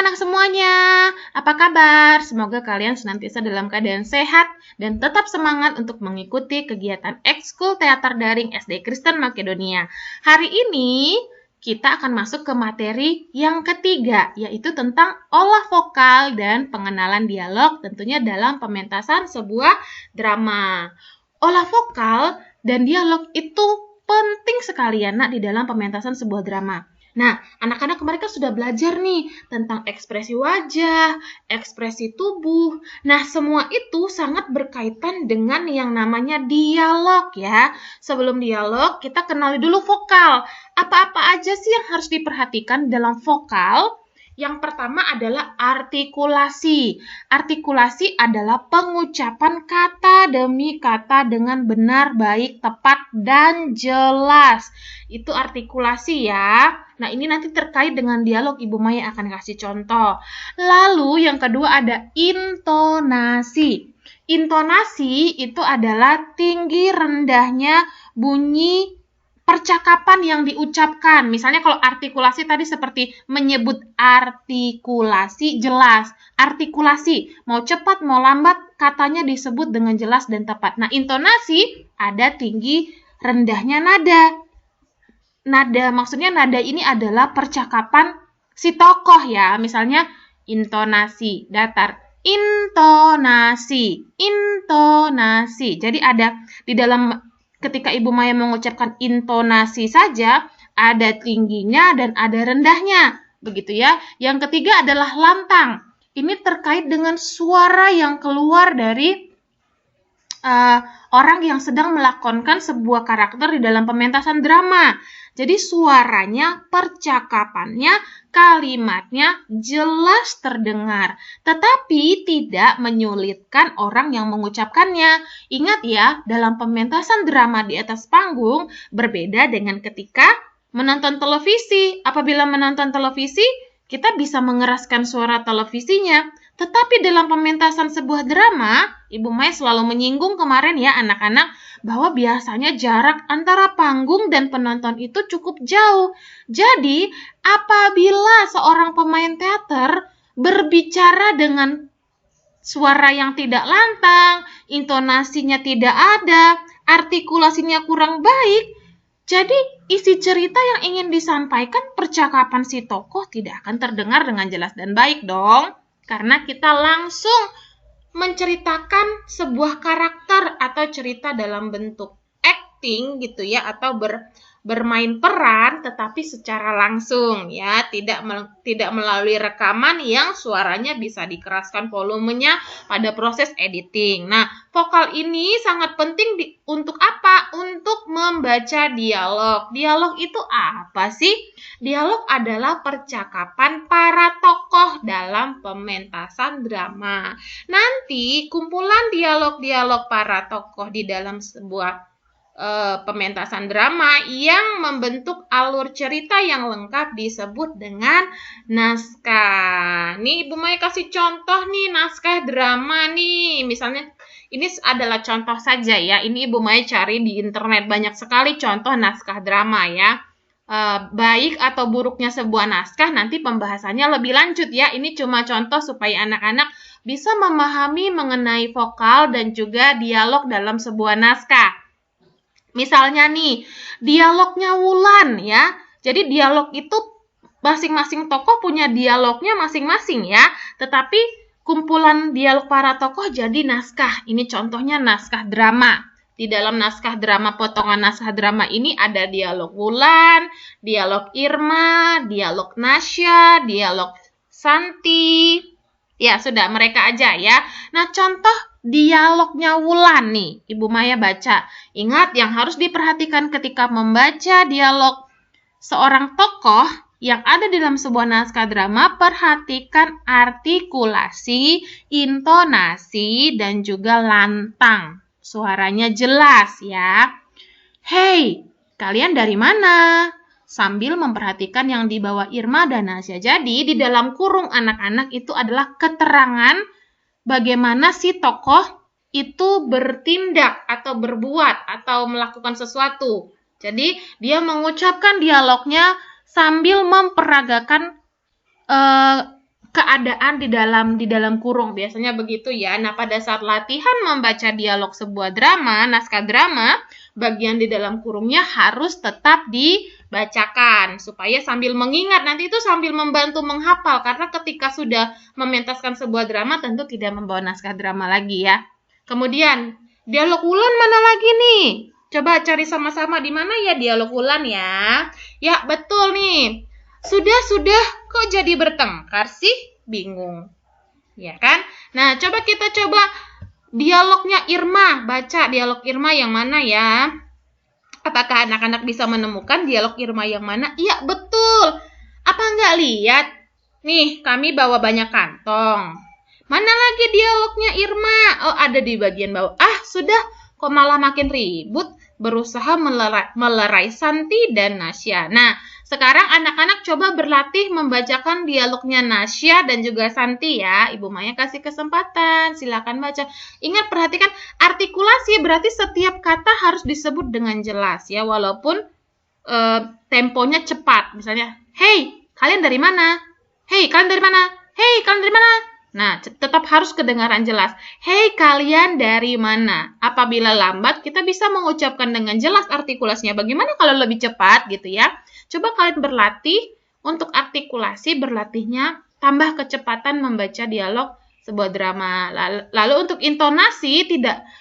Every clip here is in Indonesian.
anak-anak semuanya, apa kabar? Semoga kalian senantiasa dalam keadaan sehat dan tetap semangat untuk mengikuti kegiatan ekskul teater daring SD Kristen Makedonia. Hari ini kita akan masuk ke materi yang ketiga, yaitu tentang olah vokal dan pengenalan dialog, tentunya dalam pementasan sebuah drama. Olah vokal dan dialog itu penting sekali ya, Nak, di dalam pementasan sebuah drama. Nah, anak-anak mereka sudah belajar nih tentang ekspresi wajah, ekspresi tubuh. Nah, semua itu sangat berkaitan dengan yang namanya dialog ya. Sebelum dialog, kita kenali dulu vokal. Apa-apa aja sih yang harus diperhatikan dalam vokal? Yang pertama adalah artikulasi. Artikulasi adalah pengucapan kata demi kata dengan benar, baik, tepat, dan jelas. Itu artikulasi ya. Nah, ini nanti terkait dengan dialog, Ibu Maya akan kasih contoh. Lalu yang kedua ada intonasi. Intonasi itu adalah tinggi rendahnya bunyi percakapan yang diucapkan. Misalnya kalau artikulasi tadi seperti menyebut artikulasi, jelas. Artikulasi, mau cepat, mau lambat, katanya disebut dengan jelas dan tepat. Nah, intonasi ada tinggi rendahnya nada. Nada, maksudnya nada ini adalah percakapan si tokoh ya. Misalnya intonasi, datar. Intonasi, intonasi. Jadi ada di dalam ketika Ibu Maya mengucapkan intonasi saja, ada tingginya dan ada rendahnya. Begitu ya. Yang ketiga adalah lantang. Ini terkait dengan suara yang keluar dari orang yang sedang melakonkan sebuah karakter di dalam pementasan drama. Jadi suaranya, percakapannya, kalimatnya jelas terdengar, tetapi tidak menyulitkan orang yang mengucapkannya. Ingat ya, dalam pementasan drama di atas panggung berbeda dengan ketika menonton televisi. Apabila menonton televisi, kita bisa mengeraskan suara televisinya. Tetapi dalam pementasan sebuah drama, Ibu Maya selalu menyinggung kemarin ya anak-anak, bahwa biasanya jarak antara panggung dan penonton itu cukup jauh. Jadi, apabila seorang pemain teater berbicara dengan suara yang tidak lantang, intonasinya tidak ada, artikulasinya kurang baik, jadi isi cerita yang ingin disampaikan, percakapan si tokoh tidak akan terdengar dengan jelas dan baik dong. Karena kita langsung menceritakan sebuah karakter atau cerita dalam bentuk acting gitu ya, atau bermain peran tetapi secara langsung ya, tidak melalui rekaman yang suaranya bisa dikeraskan volumenya pada proses editing. Nah, vokal ini sangat penting untuk apa? Untuk membaca dialog. Dialog itu apa sih? Dialog adalah percakapan para tokoh dalam pementasan drama. Nanti kumpulan dialog-dialog para tokoh di dalam sebuah pementasan drama yang membentuk alur cerita yang lengkap disebut dengan naskah. Nih Ibu Maya kasih contoh nih naskah drama nih. Misalnya ini adalah contoh saja ya. Ini Ibu Maya cari di internet, banyak sekali contoh naskah drama ya. Baik atau buruknya sebuah naskah nanti pembahasannya lebih lanjut ya. Ini cuma contoh supaya anak-anak bisa memahami mengenai vokal dan juga dialog dalam sebuah naskah. Misalnya nih, dialognya Wulan ya. Jadi dialog itu masing-masing tokoh punya dialognya masing-masing ya. Tetapi kumpulan dialog para tokoh jadi naskah. Ini contohnya naskah drama. Di dalam naskah drama, potongan naskah drama ini ada dialog Wulan, dialog Irma, dialog Nasya, dialog Santi. Ya, sudah mereka aja ya. Nah, contoh dialognya Wulan nih, Ibu Maya baca. Ingat yang harus diperhatikan ketika membaca dialog seorang tokoh yang ada di dalam sebuah naskah drama, perhatikan artikulasi, intonasi, dan juga lantang. Suaranya jelas ya. Hei, kalian dari mana? Sambil memperhatikan yang di bawah Irma dan Nasya. Jadi, di dalam kurung anak-anak itu adalah keterangan bagaimana si tokoh itu bertindak atau berbuat atau melakukan sesuatu. Jadi, dia mengucapkan dialognya sambil memperagakan keadaan di dalam kurung, biasanya begitu ya. Nah, pada saat latihan membaca dialog sebuah drama, naskah drama, bagian di dalam kurungnya harus tetap dibacakan supaya sambil mengingat, nanti itu sambil membantu menghafal, karena ketika sudah mementaskan sebuah drama tentu tidak membawa naskah drama lagi ya. Kemudian dialog Wulan mana lagi nih? Coba cari sama-sama di mana ya dialog Wulan ya. Ya, betul nih. Sudah, kok jadi bertengkar sih? Bingung. Ya kan? Nah, coba kita dialognya Irma. Baca dialog Irma yang mana ya? Apakah anak-anak bisa menemukan dialog Irma yang mana? Iya, betul. Apa nggak lihat? Nih, kami bawa banyak kantong. Mana lagi dialognya Irma? Oh, ada di bagian bawah. Ah, sudah. Kok malah makin ribut? Berusaha melerai Santi dan Nasya. Nah, sekarang anak-anak coba berlatih membacakan dialognya Nasya dan juga Santi ya. Ibu Maya kasih kesempatan, silakan baca. Ingat, perhatikan artikulasi, berarti setiap kata harus disebut dengan jelas ya, walaupun temponya cepat. Misalnya, hey, kalian dari mana? Hey, kalian dari mana? Hey, kalian dari mana? Nah, tetap harus kedengaran jelas. Hei, kalian dari mana? Apabila lambat, kita bisa mengucapkan dengan jelas artikulasinya. Bagaimana kalau lebih cepat gitu ya? Coba kalian berlatih untuk artikulasi, berlatihnya tambah kecepatan membaca dialog sebuah drama. Lalu untuk intonasi,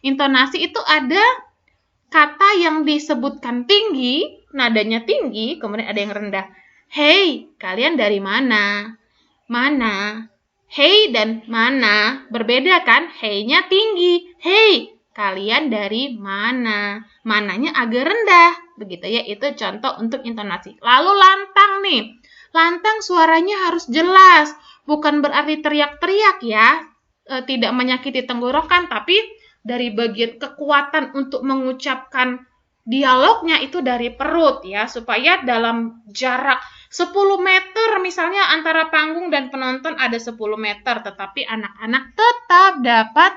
intonasi itu ada kata yang disebutkan tinggi, nadanya tinggi, kemudian ada yang rendah. Hei, kalian dari mana? Mana? Hei dan mana berbeda kan? Hey-nya tinggi. Hei, kalian dari mana? Mananya agak rendah. Begitu ya, itu contoh untuk intonasi. Lalu lantang nih. Lantang suaranya harus jelas. Bukan berarti teriak-teriak ya. Tidak menyakiti tenggorokan, tapi dari bagian kekuatan untuk mengucapkan dialognya itu dari perut ya, supaya dalam jarak 10 meter misalnya antara panggung dan penonton ada 10 meter, tetapi anak-anak tetap dapat,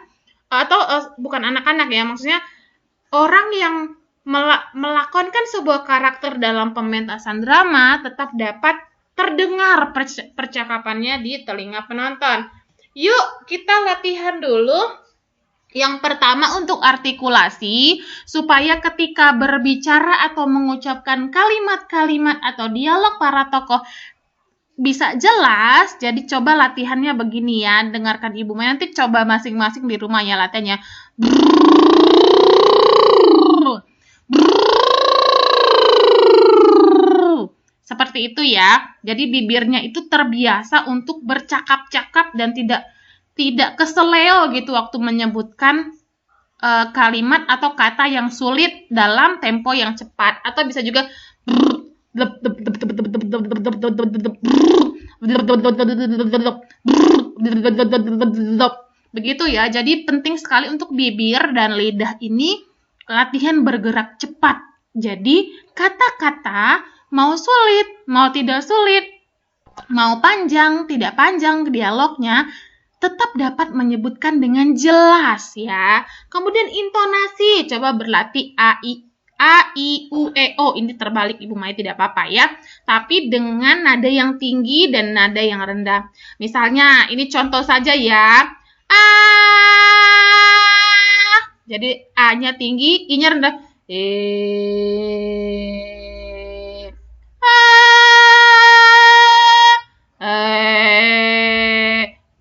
atau bukan anak-anak ya, maksudnya orang yang melakonkan sebuah karakter dalam pementasan drama tetap dapat terdengar percakapannya di telinga penonton. Yuk, kita latihan dulu. Yang pertama untuk artikulasi, supaya ketika berbicara atau mengucapkan kalimat-kalimat atau dialog para tokoh bisa jelas. Jadi coba latihannya begini ya, dengarkan Ibu Maya, nanti coba masing-masing di rumah ya latihannya. Seperti itu ya. Jadi bibirnya itu terbiasa untuk bercakap-cakap dan tidak keseleo gitu waktu menyebutkan kalimat atau kata yang sulit dalam tempo yang cepat. Atau bisa juga begitu ya. Jadi penting sekali untuk bibir dan lidah ini latihan bergerak cepat. Jadi kata-kata mau sulit, mau tidak sulit, mau panjang, tidak panjang dialognya, tetap dapat menyebutkan dengan jelas ya. Kemudian intonasi, coba berlatih A, I, U, E, O. Ini terbalik Ibu Maya, tidak apa-apa ya. Tapi dengan nada yang tinggi dan nada yang rendah. Misalnya, ini contoh saja ya. A. Jadi A-nya tinggi, I-nya rendah.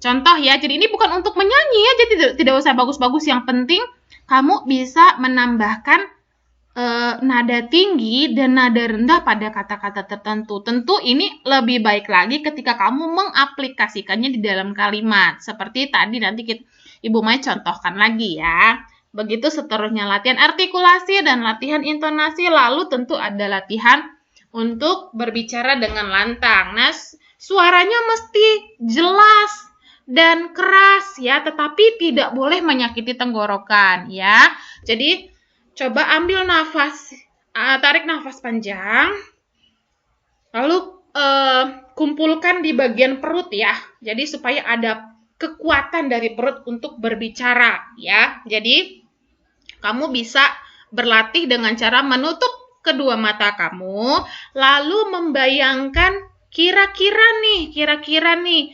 Contoh ya, jadi ini bukan untuk menyanyi ya, jadi tidak usah bagus-bagus. Yang penting kamu bisa menambahkan nada tinggi dan nada rendah pada kata-kata tertentu. Tentu ini lebih baik lagi ketika kamu mengaplikasikannya di dalam kalimat. Seperti tadi nanti Ibu Maya contohkan lagi ya. Begitu seterusnya latihan artikulasi dan latihan intonasi, lalu tentu ada latihan untuk berbicara dengan lantang. Nah, suaranya mesti jelas dan keras ya, tetapi tidak boleh menyakiti tenggorokan ya. Jadi coba ambil nafas, tarik nafas panjang, lalu kumpulkan di bagian perut ya. Jadi supaya ada kekuatan dari perut untuk berbicara ya. Jadi kamu bisa berlatih dengan cara menutup kedua mata kamu, lalu membayangkan kira-kira nih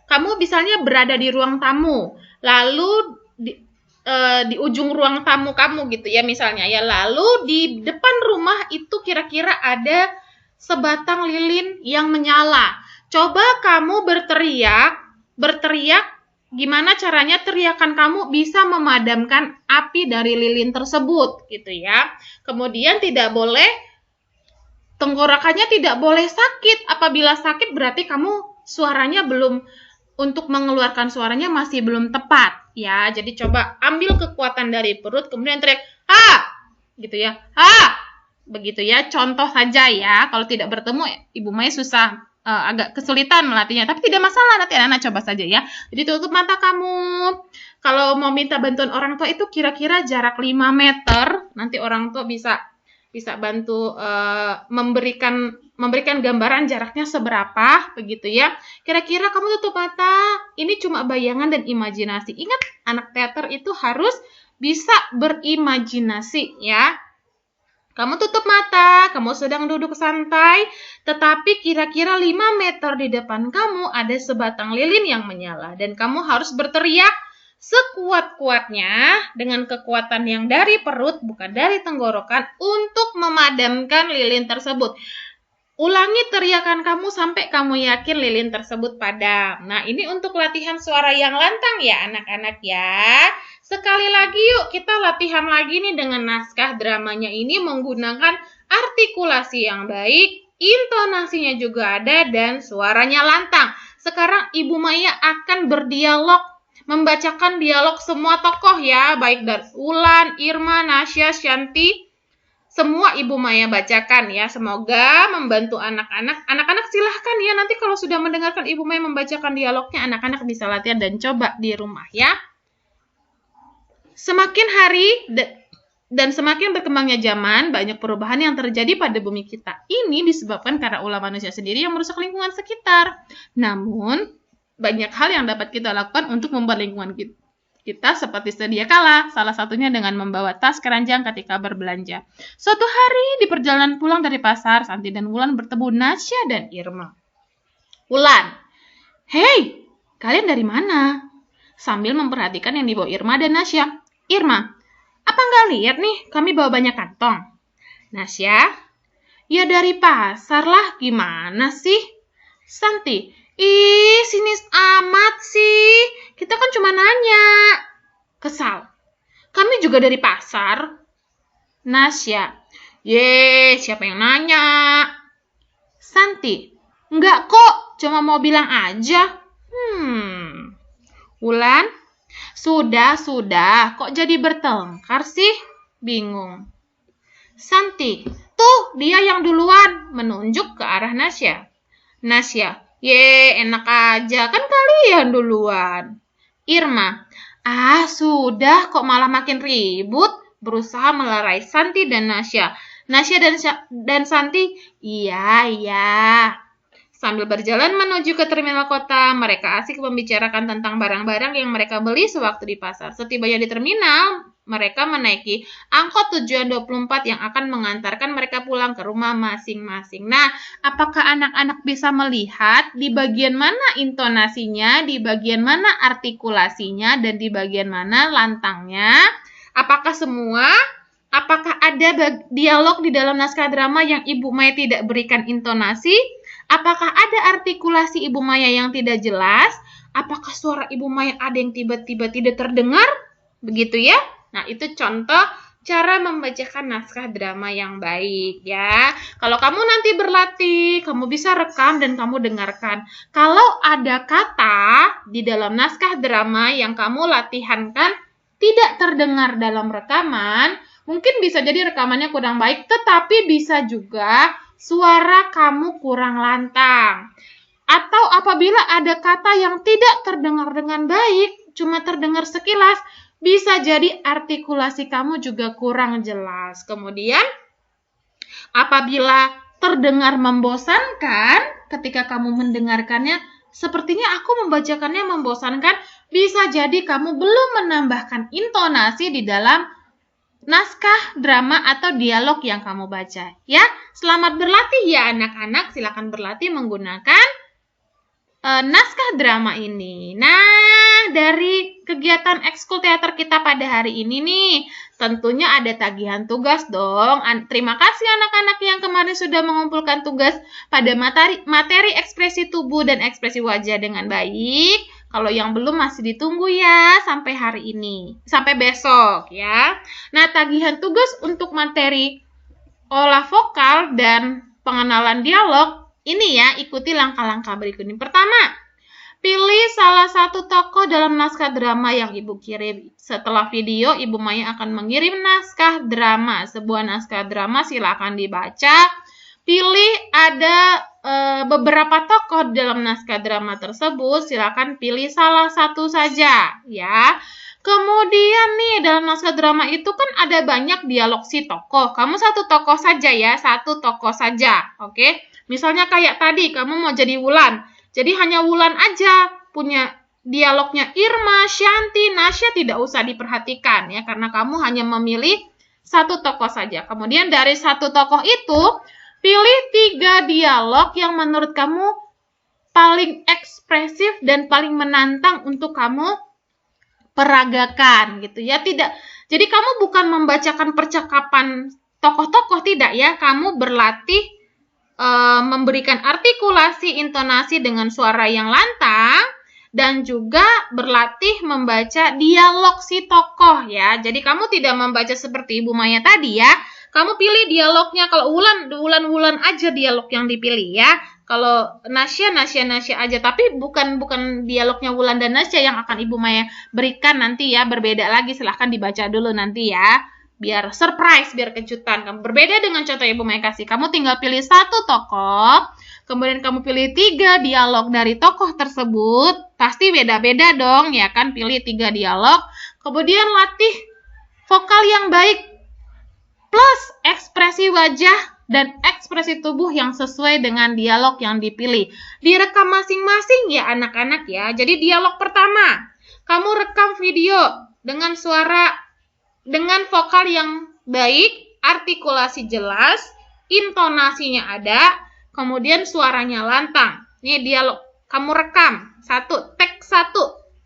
kamu misalnya berada di ruang tamu, lalu di ujung ruang tamu kamu gitu ya misalnya ya, lalu di depan rumah itu kira-kira ada sebatang lilin yang menyala. Coba kamu berteriak, gimana caranya teriakan kamu bisa memadamkan api dari lilin tersebut gitu ya. Kemudian tenggorokannya tidak boleh sakit. Apabila sakit berarti kamu suaranya untuk mengeluarkan suaranya masih belum tepat ya. Jadi coba ambil kekuatan dari perut kemudian teriak ha gitu ya. Ha begitu ya. Contoh saja ya. Kalau tidak bertemu Ibu Maya susah agak kesulitan melatihnya, tapi tidak masalah, nanti anak-anak coba saja ya. Jadi tutup mata kamu. Kalau mau minta bantuan orang tua itu kira-kira jarak 5 meter, nanti orang tua bisa bantu memberikan gambaran jaraknya seberapa begitu ya. Kira-kira kamu tutup mata. Ini cuma bayangan dan imajinasi. Ingat, anak teater itu harus bisa berimajinasi ya. Kamu tutup mata, kamu sedang duduk santai, tetapi kira-kira 5 meter di depan kamu ada sebatang lilin yang menyala dan kamu harus berteriak sekuat-kuatnya dengan kekuatan yang dari perut bukan dari tenggorokan untuk memadamkan lilin tersebut. Ulangi teriakan kamu sampai kamu yakin lilin tersebut padam. Nah, ini untuk latihan suara yang lantang ya anak-anak ya. Sekali lagi yuk kita latihan lagi nih dengan naskah dramanya ini menggunakan artikulasi yang baik, intonasinya juga ada dan suaranya lantang. Sekarang Ibu Maya akan berdialog, membacakan dialog semua tokoh ya, baik dari Ulan, Irma, Nasya, Shanti. Semua Ibu Maya bacakan ya, semoga membantu anak-anak. Anak-anak silahkan ya, nanti kalau sudah mendengarkan Ibu Maya membacakan dialognya, anak-anak bisa latihan dan coba di rumah ya. Semakin hari dan semakin berkembangnya zaman, banyak perubahan yang terjadi pada bumi kita. Ini disebabkan karena ulah manusia sendiri yang merusak lingkungan sekitar. Namun, banyak hal yang dapat kita lakukan untuk membuat lingkungan kita seperti sedia kala, salah satunya dengan membawa tas keranjang ketika berbelanja. Suatu hari di perjalanan pulang dari pasar, Santi dan Wulan bertemu Nasya dan Irma. Wulan, "Hei, kalian dari mana?" Sambil memperhatikan yang dibawa Irma dan Nasya. Irma, "Apa nggak lihat nih kami bawa banyak kantong?" Nasya, "Ya dari pasar lah, gimana sih?" Santi, "Ih, sinis amat sih. Kita kan cuma nanya." Kesal, "Kami juga dari pasar." Nasya, "Siapa yang nanya?" Santi, "Enggak kok, cuma mau bilang aja." Wulan, Sudah, kok jadi bertengkar sih? Bingung. Santi, "Tuh, dia yang duluan," menunjuk ke arah Nasya. Nasya, enak aja, kan kalian duluan." Irma, Sudah, kok malah makin ribut," berusaha melerai Santi dan Nasya. Nasya dan Santi, iya. Sambil berjalan menuju ke terminal kota, mereka asik membicarakan tentang barang-barang yang mereka beli sewaktu di pasar. Setibanya di terminal, mereka menaiki angkot tujuan 24 yang akan mengantarkan mereka pulang ke rumah masing-masing. Nah, apakah anak-anak bisa melihat di bagian mana intonasinya, di bagian mana artikulasinya, dan di bagian mana lantangnya? Apakah ada dialog di dalam naskah drama yang Ibu Maya tidak berikan intonasi? Apakah ada artikulasi Ibu Maya yang tidak jelas? Apakah suara Ibu Maya ada yang tiba-tiba tidak terdengar? Begitu ya. Nah, itu contoh cara membacakan naskah drama yang baik ya. Kalau kamu nanti berlatih, kamu bisa rekam dan kamu dengarkan. Kalau ada kata di dalam naskah drama yang kamu latihankan tidak terdengar dalam rekaman, mungkin bisa jadi rekamannya kurang baik, tetapi bisa juga suara kamu kurang lantang. Atau apabila ada kata yang tidak terdengar dengan baik, cuma terdengar sekilas, bisa jadi artikulasi kamu juga kurang jelas. Kemudian, apabila terdengar membosankan, ketika kamu mendengarkannya, sepertinya aku membacakannya membosankan, bisa jadi kamu belum menambahkan intonasi di dalam naskah drama atau dialog yang kamu baca. Ya, selamat berlatih ya anak-anak. Silakan berlatih menggunakan naskah drama ini. Nah, dari kegiatan ekskul teater kita pada hari ini nih, tentunya ada tagihan tugas dong. Terima kasih anak-anak yang kemarin sudah mengumpulkan tugas pada materi ekspresi tubuh dan ekspresi wajah dengan baik. Kalau yang belum masih ditunggu ya sampai hari ini, sampai besok ya. Nah, tagihan tugas untuk materi olah vokal dan pengenalan dialog ini ya, ikuti langkah-langkah berikut ini. Pertama, pilih salah satu tokoh dalam naskah drama yang Ibu kirim. Setelah video, Ibu Maya akan mengirim naskah drama. Sebuah naskah drama silakan dibaca. Pilih ada beberapa tokoh dalam naskah drama tersebut, silakan pilih salah satu saja ya. Kemudian nih dalam naskah drama itu kan ada banyak dialog si tokoh. Kamu satu tokoh saja ya, satu tokoh saja. Oke? Misalnya kayak tadi kamu mau jadi Wulan. Jadi hanya Wulan aja punya dialognya. Irma, Shanti, Nasya tidak usah diperhatikan ya karena kamu hanya memilih satu tokoh saja. Kemudian dari satu tokoh itu pilih 3 dialog yang menurut kamu paling ekspresif dan paling menantang untuk kamu peragakan gitu ya. Jadi kamu bukan membacakan percakapan tokoh-tokoh, tidak ya. Kamu berlatih memberikan artikulasi intonasi dengan suara yang lantang dan juga berlatih membaca dialog si tokoh ya. Jadi kamu tidak membaca seperti Ibu Maya tadi ya. Kamu pilih dialognya. Kalau Wulan aja dialog yang dipilih ya. Kalau Nasya aja. Tapi bukan dialognya Wulan dan Nasya yang akan Ibu Maya berikan nanti ya. Berbeda lagi, silahkan dibaca dulu nanti ya. Biar surprise, biar kejutan. Kamu berbeda dengan contoh Ibu Maya kasih. Kamu tinggal pilih satu tokoh. Kemudian kamu pilih 3 dialog dari tokoh tersebut. Pasti beda-beda dong ya kan. Pilih 3 dialog. Kemudian latih vokal yang baik. Plus ekspresi wajah dan ekspresi tubuh yang sesuai dengan dialog yang dipilih. Direkam masing-masing ya anak-anak ya. Jadi dialog pertama, kamu rekam video dengan suara, dengan vokal yang baik, artikulasi jelas, intonasinya ada, kemudian suaranya lantang. Ini dialog, kamu rekam, take 1.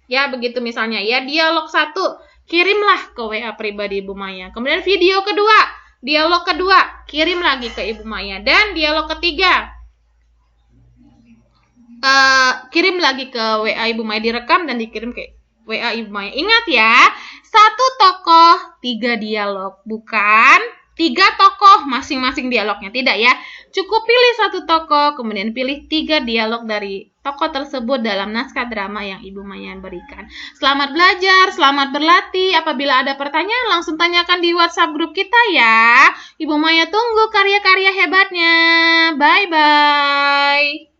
Ya begitu misalnya ya, dialog 1. Kirimlah ke WA pribadi Ibu Maya. Kemudian video kedua, dialog kedua, kirim lagi ke Ibu Maya. Dan dialog ketiga, kirim lagi ke WA Ibu Maya, direkam dan dikirim ke WA Ibu Maya. Ingat ya, 1 tokoh, 3 dialog. Bukan 3 tokoh masing-masing dialognya. Tidak ya. Cukup pilih 1 tokoh, kemudian pilih 3 dialog dari tokoh tersebut dalam naskah drama yang Ibu Maya berikan. Selamat belajar, selamat berlatih. Apabila ada pertanyaan, langsung tanyakan di WhatsApp grup kita ya. Ibu Maya tunggu karya-karya hebatnya. Bye-bye.